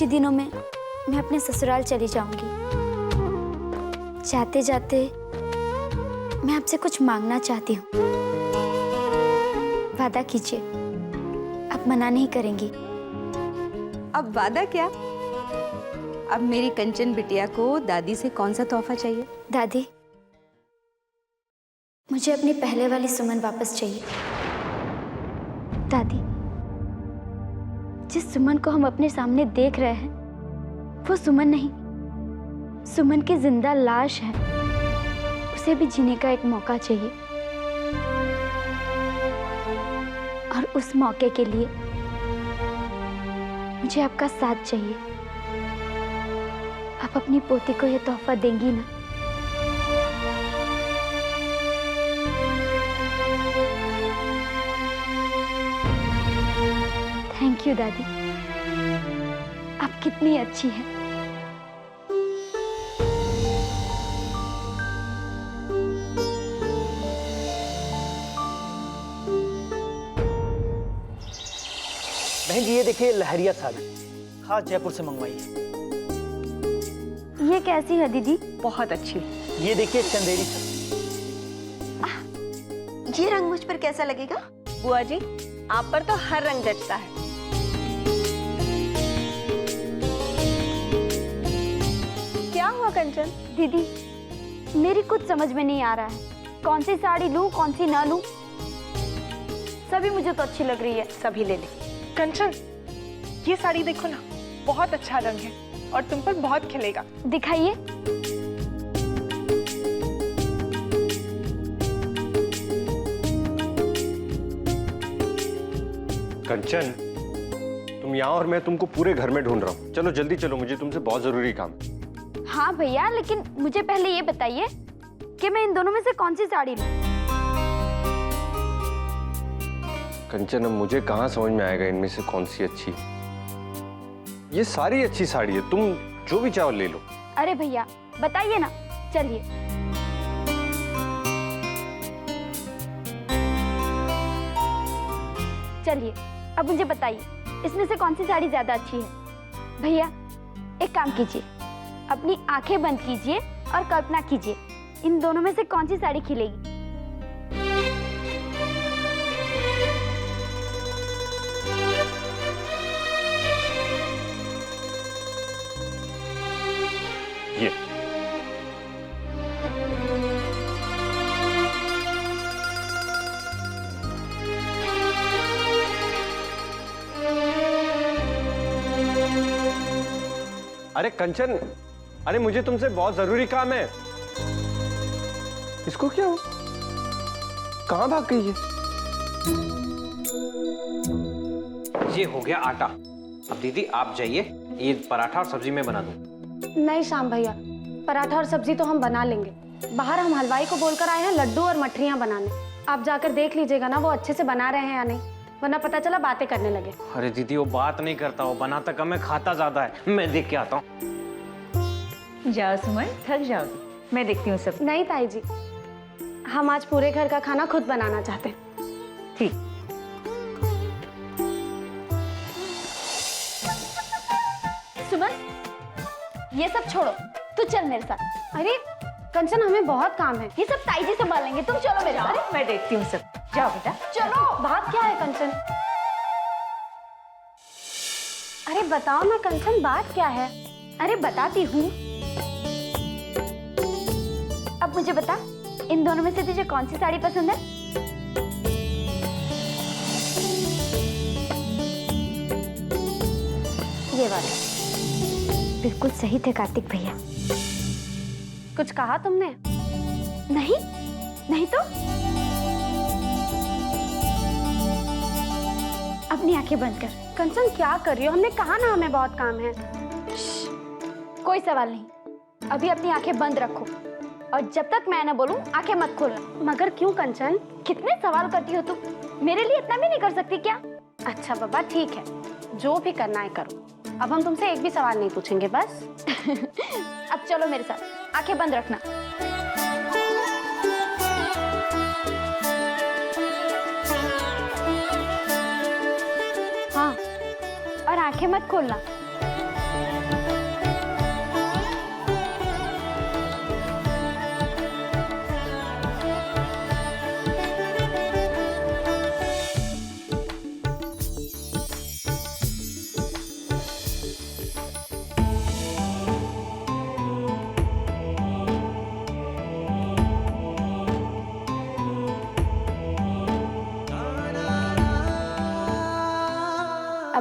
कुछ ही दिनों में मैं अपने ससुराल चली जाऊंगी। जाते जाते मैं आपसे कुछ मांगना चाहती हूँ। वादा कीजिए, आप मना नहीं करेंगी। अब वादा क्या? अब मेरी कंचन बिटिया को दादी से कौन सा तोहफा चाहिए? दादी, मुझे अपनी पहले वाली सुमन वापस चाहिए। दादी, जिस सुमन को हम अपने सामने देख रहे हैं वो सुमन नहीं, सुमन की जिंदा लाश है। उसे भी जीने का एक मौका चाहिए और उस मौके के लिए मुझे आपका साथ चाहिए। आप अपनी पोती को यह तोहफा देंगी ना? थैंक यू दादी, आप कितनी अच्छी हैं। बहन जी, ये देखिए लहरिया साड़ी, खास जयपुर से मंगवाई है। ये कैसी है दीदी? बहुत अच्छी। ये देखिए चंदेरी साड़ी। ये रंग मुझ पर कैसा लगेगा? बुआ जी, आप पर तो हर रंग जचता है। क्या हुआ कंचन? दीदी, मेरी कुछ समझ में नहीं आ रहा है, कौन सी साड़ी लूं, कौन सी ना लूं। सभी मुझे तो अच्छी लग रही है। सभी ले ले। कंचन, ये साड़ी देखो ना, बहुत अच्छा रंग है और तुम पर बहुत खिलेगा। दिखाइए। कंचन, तुम यहाँ और मैं तुमको पूरे घर में ढूंढ रहा हूँ। चलो जल्दी चलो, मुझे तुमसे बहुत जरूरी काम है। हाँ भैया, लेकिन मुझे पहले ये बताइए कि मैं इन दोनों में से कौन सी साड़ी लूं? कंचन, अब मुझे कहाँ समझ में आएगा इनमें से कौन सी अच्छी है। ये सारी अच्छी साड़ी है, तुम जो भी चाहो ले लो। अरे भैया बताइए ना, चलिए। चलिए अब मुझे बताइए, इसमें से कौन सी साड़ी ज्यादा अच्छी है? भैया एक काम कीजिए, अपनी आंखें बंद कीजिए और कल्पना कीजिए, इन दोनों में से कौन सी साड़ी खिलेगी? ये अरे कंचन, अरे मुझे तुमसे बहुत जरूरी काम है। इसको क्या हो, कहाँ भाग गई है? ये हो गया आटा। अब दीदी आप जाइए, ये पराठा और सब्जी मैं बना दूं। नहीं श्याम भैया, पराठा और सब्जी तो हम बना लेंगे। बाहर हम हलवाई को बोलकर आए हैं लड्डू और मठरियाँ बनाने। आप जाकर देख लीजिएगा ना वो अच्छे से बना रहे हैं या नहीं, वरना पता चला बातें करने लगे। अरे दीदी वो बात नहीं करता, वो बनाता कम है खाता ज्यादा है। मैं देख के आता हूँ। जाओ सुमन, थक जाओगी, मैं देखती हूँ सब। नहीं ताई जी, हम आज पूरे घर का खाना खुद बनाना चाहते हैं। ठीक। सुमन, ये सब छोड़ो, तू चल मेरे साथ। अरे कंचन, हमें बहुत काम है। ये सब ताई जी संभाल लेंगे, तुम चलो मेरे साथ। मैं देखती हूँ सब। जाओ बेटा। चलो। बात क्या है कंचन? अरे बताओ ना कंचन, बात क्या है? अरे बताती हूँ। अब मुझे बता, इन दोनों में से तुझे कौन सी साड़ी पसंद है? ये वाली। बिल्कुल सही थे कार्तिक भैया। कुछ कहा तुमने? नहीं नहीं तो। अपनी आंखें बंद कर। कंचन क्या कर रही हो? हमने कहा ना हमें बहुत काम है। कोई सवाल नहीं, अभी अपनी आंखें बंद रखो और जब तक मैं ना बोलूं आंखें मत खोलना। मगर क्यों कंचन? कितने सवाल करती हो तुम, मेरे लिए इतना भी नहीं कर सकती क्या? अच्छा बाबा ठीक है, जो भी करना है करो। अब हम तुमसे एक भी सवाल नहीं पूछेंगे बस। अब चलो मेरे साथ, आंखें बंद रखना। हाँ, और आंखें मत खोलना।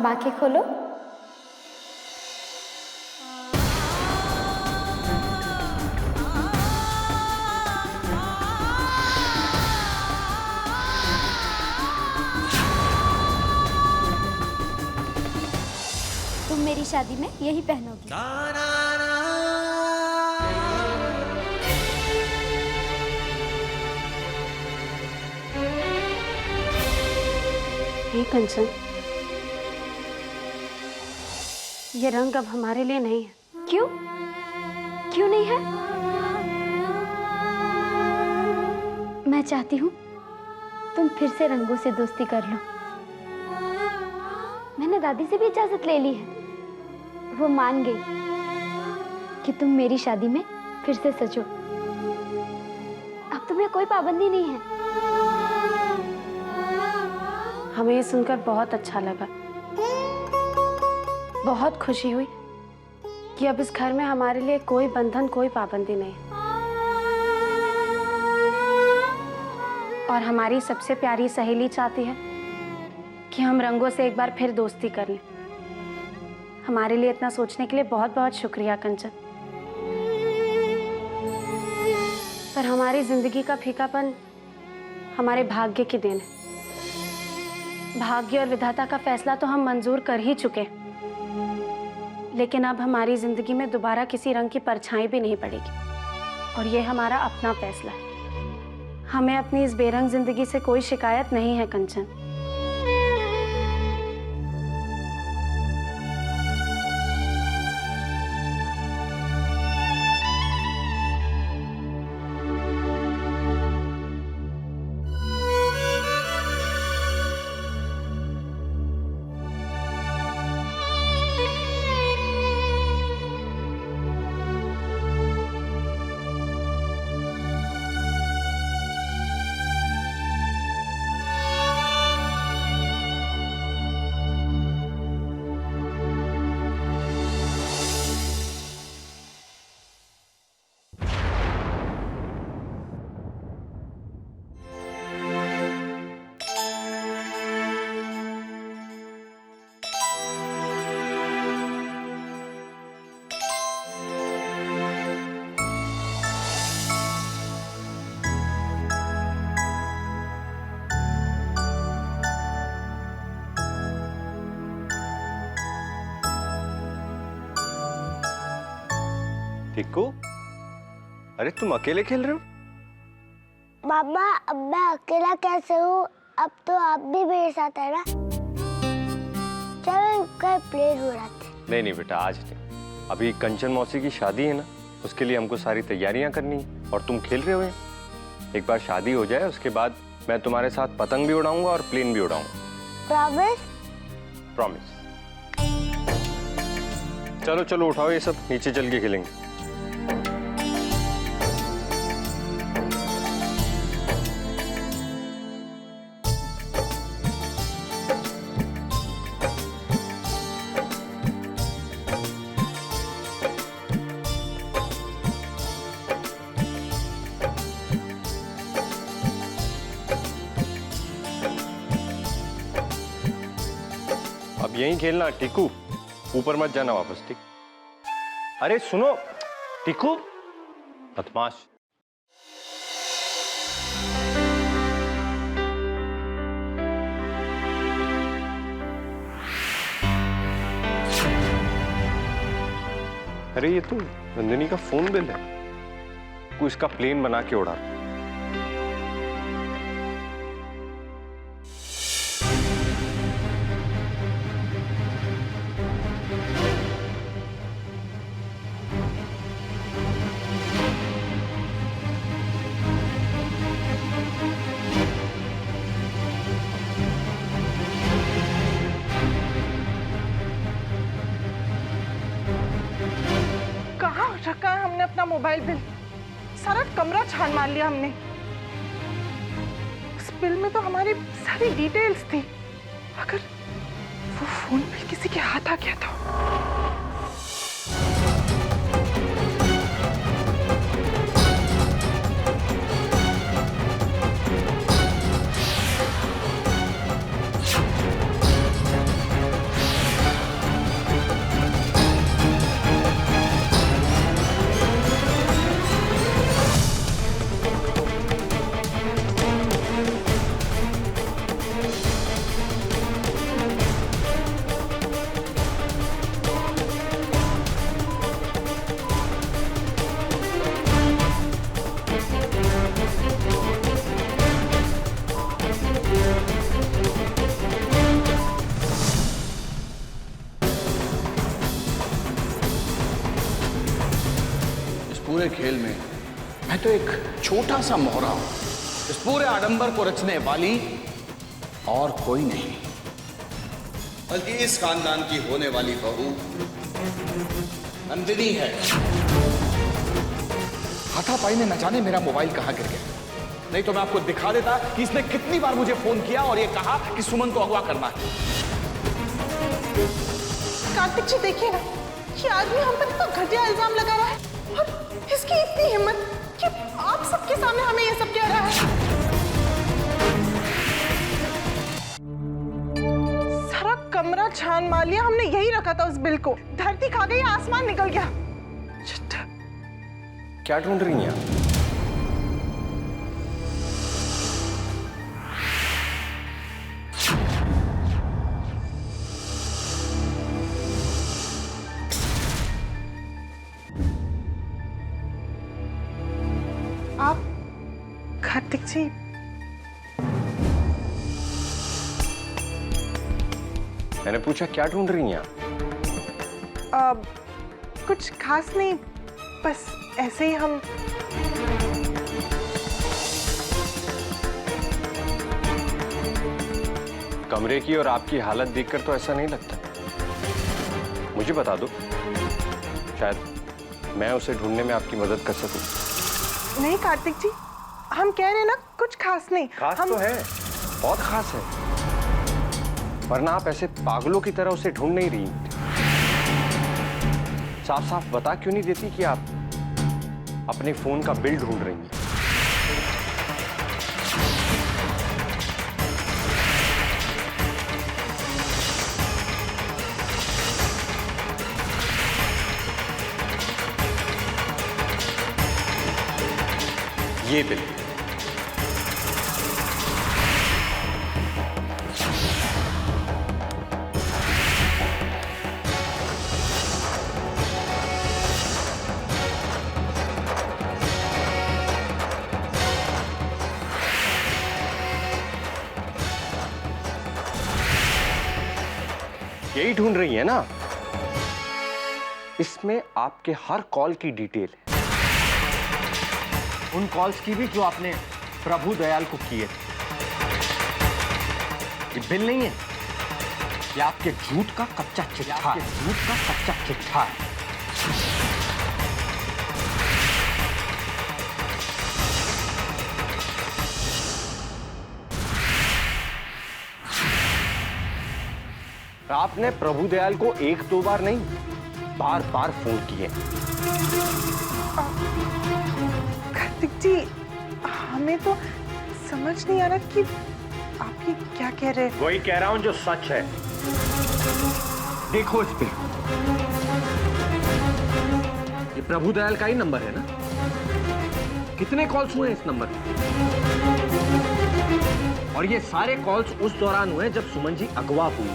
अब आंखें खोलो। तुम मेरी शादी में यही पहनोगी। हे कंचन, ये रंग अब हमारे लिए नहीं है। क्यों? क्यों नहीं है? मैं चाहती हूँ तुम फिर से रंगों से दोस्ती कर लो। मैंने दादी से भी इजाजत ले ली है। वो मान गई कि तुम मेरी शादी में फिर से सजो। अब तुम्हें कोई पाबंदी नहीं है। हमें ये सुनकर बहुत अच्छा लगा। बहुत खुशी हुई कि अब इस घर में हमारे लिए कोई बंधन, कोई पाबंदी नहीं है। और हमारी सबसे प्यारी सहेली चाहती है कि हम रंगों से एक बार फिर दोस्ती कर लें। हमारे लिए इतना सोचने के लिए बहुत बहुत शुक्रिया कंचन। पर हमारी जिंदगी का फीकापन हमारे भाग्य की देन है। भाग्य और विधाता का फैसला तो हम मंजूर कर ही चुके, लेकिन अब हमारी जिंदगी में दोबारा किसी रंग की परछाई भी नहीं पड़ेगी। और ये हमारा अपना फैसला है। हमें अपनी इस बेरंग जिंदगी से कोई शिकायत नहीं है कंचन। टिक्कू, अरे तुम अकेले खेल रहे हो? बाबा, अब मैं अकेला कैसे हूँ? अब तो आप भी मेरे साथ है ना। चलो कल प्ले उड़ाते। नहीं नहीं बेटा, आज नहीं। अभी कंचन मौसी की शादी है ना, उसके लिए हमको सारी तैयारियां करनी है। और तुम खेल रहे हो यहाँ। एक बार शादी हो जाए उसके बाद मैं तुम्हारे साथ पतंग भी उड़ाऊंगा और प्लेन भी उड़ाऊंगा। प्रॉमिस? प्रॉमिस। चलो चलो उठाओ ये सब, नीचे चल के खेलेंगे। अब यहीं खेलना टिक्कू, ऊपर मत जाना वापस, ठीक? अरे सुनो टिक्कू, बदमाश। अरे ये तो नंदिनी का फोन बिल है, को इसका प्लेन बना के उड़ा। रखा है हमने अपना मोबाइल बिल? सारा कमरा छान मार लिया हमने। उस बिल में तो हमारी सारी डिटेल्स थी। अगर वो फोन बिल किसी के हाथ आ गया तो। मैं तो एक छोटा सा मोहरा हूं। इस पूरे आडंबर को रचने वाली और कोई नहीं, बल्कि इस खानदान की होने वाली बहू नंदिनी है। हाथापाई ने न जाने मेरा मोबाइल कहां गिर गया, नहीं तो मैं आपको दिखा देता कि इसने कितनी बार मुझे फोन किया और ये कहा कि सुमन को अगवा करना है। कार्तिक जी देखिए ना, ये आदमी हम पर इतना घटिया इल्जाम लगा रहा है और इसकी इतनी हिम्मत कि आप सबके सामने हमें ये सब कह रहा है। सारा कमरा छान मार लिया हमने, यही रखा था उस बिल को। धरती खा गई, आसमान निकल गया। क्या ढूंढ रही हैं आप? आप कार्तिक जी, मैंने पूछा क्या ढूंढ रही हैं आप? कुछ खास नहीं, बस ऐसे ही हम। कमरे की और आपकी हालत देखकर तो ऐसा नहीं लगता। मुझे बता दो, शायद मैं उसे ढूंढने में आपकी मदद कर सकूं। नहीं कार्तिक जी, हम कह रहे हैं ना कुछ खास नहीं। खास तो है, बहुत खास है, वरना आप ऐसे पागलों की तरह उसे ढूंढ नहीं रही। साफ साफ बता क्यों नहीं देती कि आप अपने फोन का बिल ढूंढ रही हैं? ये बिल यही ढूंढ रही है ना? इसमें आपके हर कॉल की डिटेल है, उन कॉल्स की भी जो आपने प्रभु दयाल को किए थे। ये बिल नहीं है, ये आपके झूठ का कच्चा चिट्ठा है। झूठ का कच्चा चिट्ठा है। आपने प्रभु दयाल को एक दो बार नहीं, बार बार फोन किए। कार्तिक जी, हमें तो समझ नहीं आ रहा कि आप ये क्या कह रहे हैं। वही कह रहा हूं जो सच है। देखो इस पे, ये प्रभु दयाल का ही नंबर है ना? कितने कॉल्स हुए इस नंबर पे? और ये सारे कॉल्स उस दौरान हुए जब सुमन जी अगवा हुई।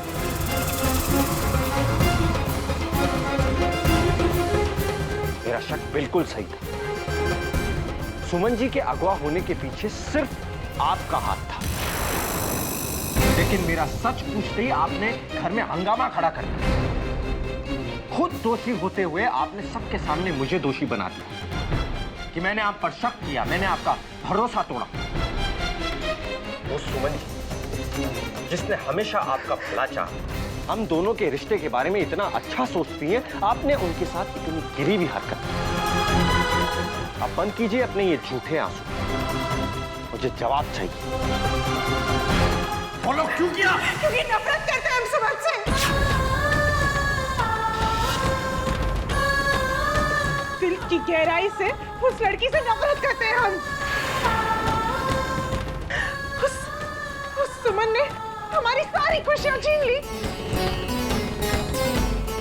मेरा शक बिल्कुल सही था। सुमन जी के अगवा होने के पीछे सिर्फ आपका हाथ था, लेकिन मेरा सच पूछते ही आपने घर में हंगामा खड़ा कर दिया। खुद दोषी होते हुए आपने सबके सामने मुझे दोषी बना दिया कि मैंने आप पर शक किया, मैंने आपका भरोसा तोड़ा। वो सुमन जी जिसने हमेशा आपका भला चाहा, हम दोनों के रिश्ते के बारे में इतना अच्छा सोचती हैं, आपने उनके साथ इतनी गिरी भी हरकत। अब बंद कीजिए अपने ये झूठे आंसू, मुझे जवाब चाहिए। फॉलो क्यों किया? क्योंकि नफरत करते हैं हम सुमन से। दिल की गहराई से उस लड़की से नफरत करते हैं हम। उस सुमन ने हमारी सारी खुशियां छीन ली।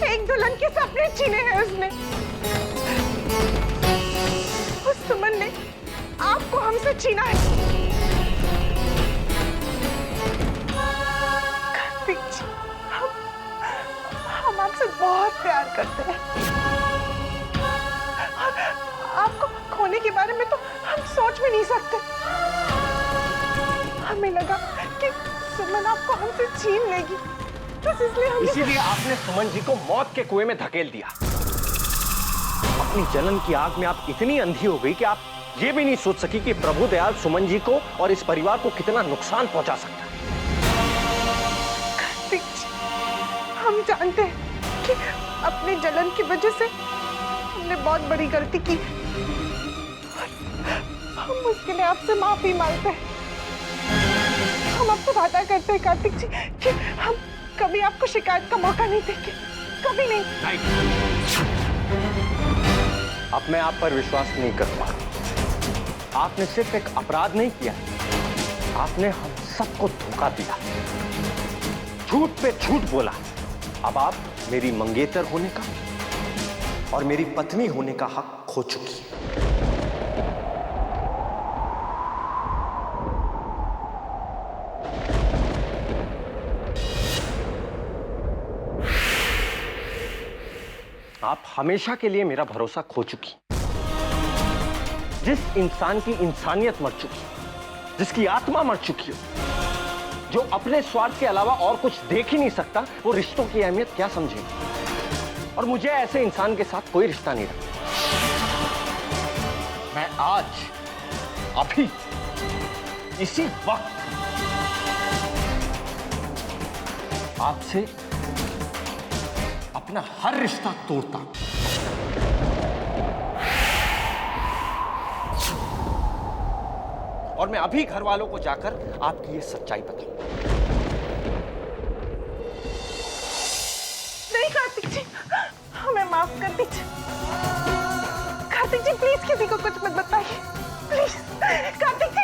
एक दुल्हन के सपने छीने हैं उसने। उस सुमन ने आपको हमसे छीना है। कार्तिक जी, हम आपसे बहुत प्यार करते हैं। और आपको खोने के बारे में तो हम सोच भी नहीं सकते। हमें लगा कि सुमन आपको हमसे छीन लेगी, बस इसीलिए आपने सुमन जी को मौत के कुएं में धकेल दिया। अपनी जलन की आग में आप इतनी अंधी हो गई कि आप ये भी नहीं सोच सकी कि प्रभु दयाल सुमन जी को और इस परिवार को कितना नुकसान पहुंचा सकता है। कार्तिक जी, हम जानते हैं कि अपने जलन की वजह से हमने बहुत बड़ी गलती की। हम उसके लिए आपसे माफी मांगते हैं। हम आपसे वादा करते हैं कार्तिक जी कि हम कभी आपको शिकायत का मौका नहीं देंगे, कभी नहीं। अब मैं आप पर विश्वास नहीं कर पा रहा। आपने सिर्फ एक अपराध नहीं किया, आपने हम सबको धोखा दिया, झूठ पे झूठ बोला। अब आप मेरी मंगेतर होने का और मेरी पत्नी होने का हक खो चुकी है। आप हमेशा के लिए मेरा भरोसा खो चुकी। जिस इंसान की इंसानियत मर चुकी, जिसकी आत्मा मर चुकी हो, जो अपने स्वार्थ के अलावा और कुछ देख ही नहीं सकता, वो रिश्तों की अहमियत क्या समझेगा? और मुझे ऐसे इंसान के साथ कोई रिश्ता नहीं रखता। मैं आज, अभी, इसी वक्त आपसे अपना हर रिश्ता तोड़ता हूं। और मैं अभी घर वालों को जाकर आपकी ये सच्चाई बताऊंगा। नहीं कार्तिक जी, हमें माफ कर दीजिए। कार्तिक जी प्लीज किसी को कुछ मत बताइए, प्लीज। कार्तिक जी,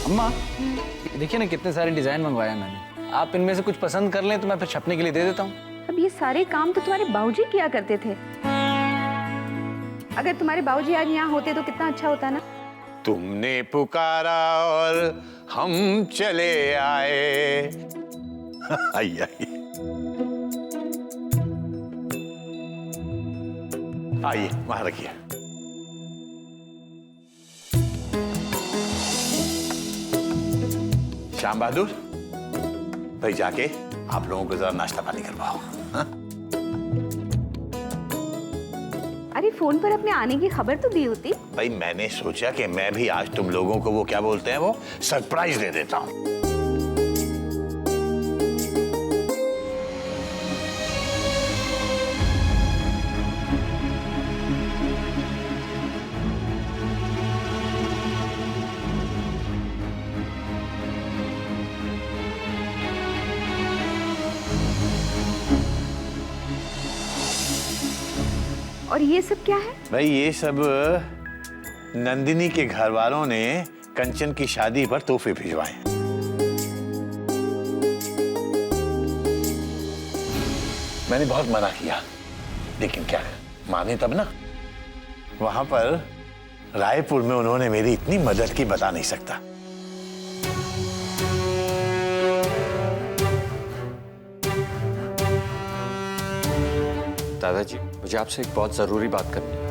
अम्मा, देखिए ना कितने सारे डिजाइन मंगवाए हैं मैंने। आप इनमें से कुछ पसंद कर लें तो मैं फिर छपने के लिए दे देता हूँ। अब ये सारे काम तो तुम्हारे बाबूजी किया करते थे। अगर तुम्हारे बाबूजी आज यहाँ होते तो कितना अच्छा होता ना। तुमने पुकारा और हम चले आए। आइए आइए, वहां रखिए। श्याम बहादुर, भाई जाके आप लोगों को जरा नाश्ता पानी करवाओ। हाँ? अरे फोन पर अपने आने की खबर तो दी होती। भाई मैंने सोचा कि मैं भी आज तुम लोगों को वो क्या बोलते हैं, वो सरप्राइज दे देता हूं। और ये सब क्या है? भाई ये सब नंदिनी के घर वालों ने कंचन की शादी पर तोहफे भिजवाए। मैंने बहुत मना किया, लेकिन क्या माने तब ना। वहां पर रायपुर में उन्होंने मेरी इतनी मदद की बता नहीं सकता। दादाजी, मुझे आपसे एक बहुत जरूरी बात करनी है।